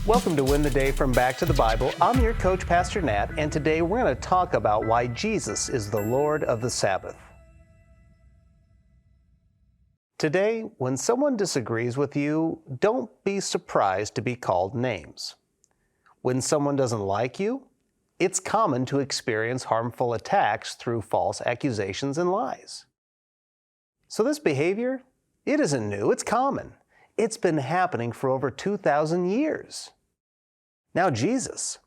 Welcome to Win the Day from Back to the Bible. I'm your coach, Pastor Nat, and today we're going to talk about why Jesus is the Lord of the Sabbath. Today, when someone disagrees with you, don't be surprised to be called names. When someone doesn't like you, it's common to experience harmful attacks through false accusations and lies. So this behavior, it isn't new, it's common. It's been happening for over 2,000 years. Now Jesus,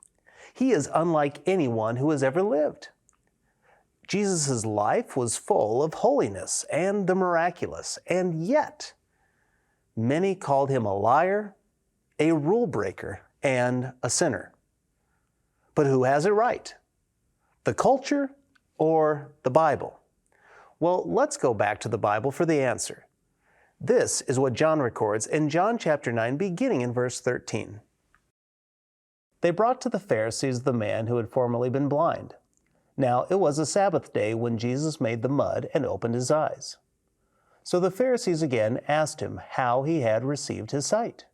he is unlike anyone who has ever lived. Jesus' life was full of holiness and the miraculous, and yet many called him a liar, a rule breaker, and a sinner. But who has it right? The culture or the Bible? Well, let's go back to the Bible for the answer. This is what John records in John chapter 9, beginning in verse 13. They brought to the Pharisees the man who had formerly been blind. Now it was a Sabbath day when Jesus made the mud and opened his eyes. So the Pharisees again asked him how he had received his sight.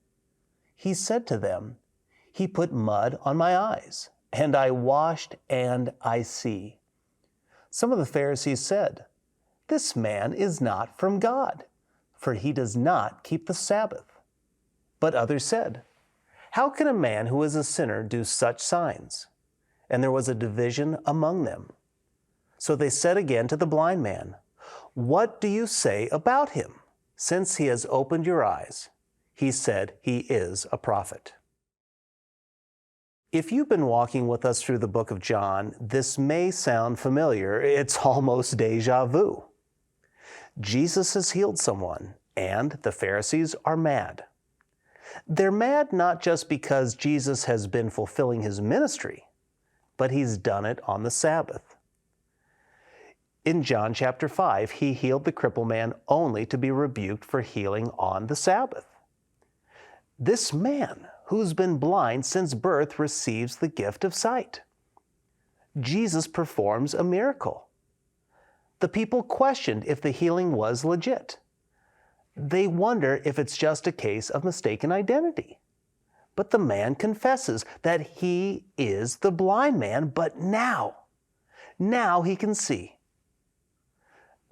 He said to them, "He put mud on my eyes, and I washed, and I see." Some of the Pharisees said, "This man is not from God, for he does not keep the Sabbath." But others said, "How can a man who is a sinner do such signs?" And there was a division among them. So they said again to the blind man, "What do you say about him? Since he has opened your eyes." He said he is a prophet. If you've been walking with us through the book of John, this may sound familiar. It's almost déjà vu. Jesus has healed someone, and the Pharisees are mad. They're mad not just because Jesus has been fulfilling his ministry, but he's done it on the Sabbath. In John chapter 5, he healed the crippled man only to be rebuked for healing on the Sabbath. This man, who's been blind since birth, receives the gift of sight. Jesus performs a miracle. The people questioned if the healing was legit. They wonder if it's just a case of mistaken identity. But the man confesses that he is the blind man, but now he can see.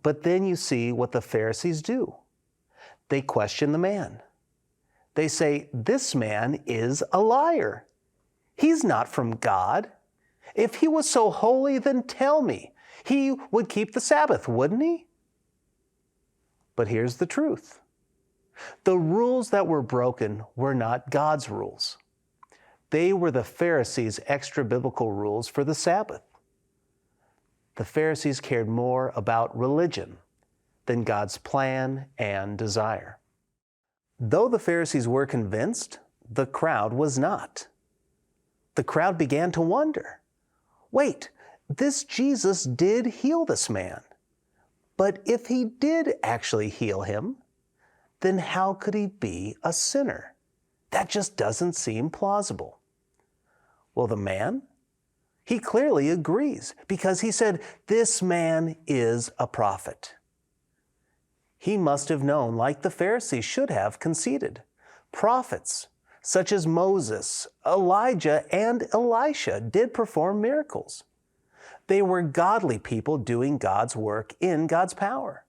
But then you see what the Pharisees do. They question the man. They say, "This man is a liar. He's not from God. If he was so holy, then tell me. He would keep the Sabbath, wouldn't he?" But here's the truth. The rules that were broken were not God's rules. They were the Pharisees' extra-biblical rules for the Sabbath. The Pharisees cared more about religion than God's plan and desire. Though the Pharisees were convinced, the crowd was not. The crowd began to wonder, wait, this Jesus did heal this man. But if he did actually heal him, then how could he be a sinner? That just doesn't seem plausible. Well, the man, he clearly agrees because he said, "This man is a prophet." He must have known, like the Pharisees should have conceded, prophets such as Moses, Elijah, and Elisha did perform miracles. They were godly people doing God's work in God's power.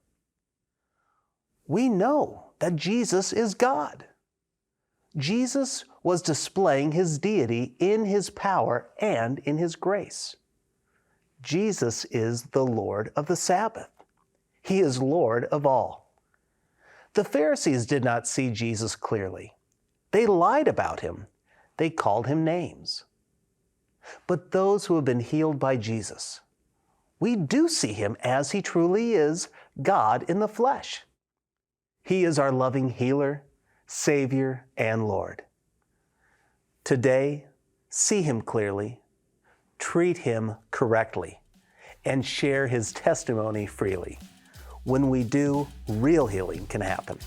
We know that Jesus is God. Jesus was displaying his deity in his power and in his grace. Jesus is the Lord of the Sabbath. He is Lord of all. The Pharisees did not see Jesus clearly. They lied about him. They called him names. But those who have been healed by Jesus, we do see him as he truly is, God in the flesh. He is our loving healer, Savior, and Lord. Today, see him clearly, treat him correctly, and share his testimony freely. When we do, real healing can happen.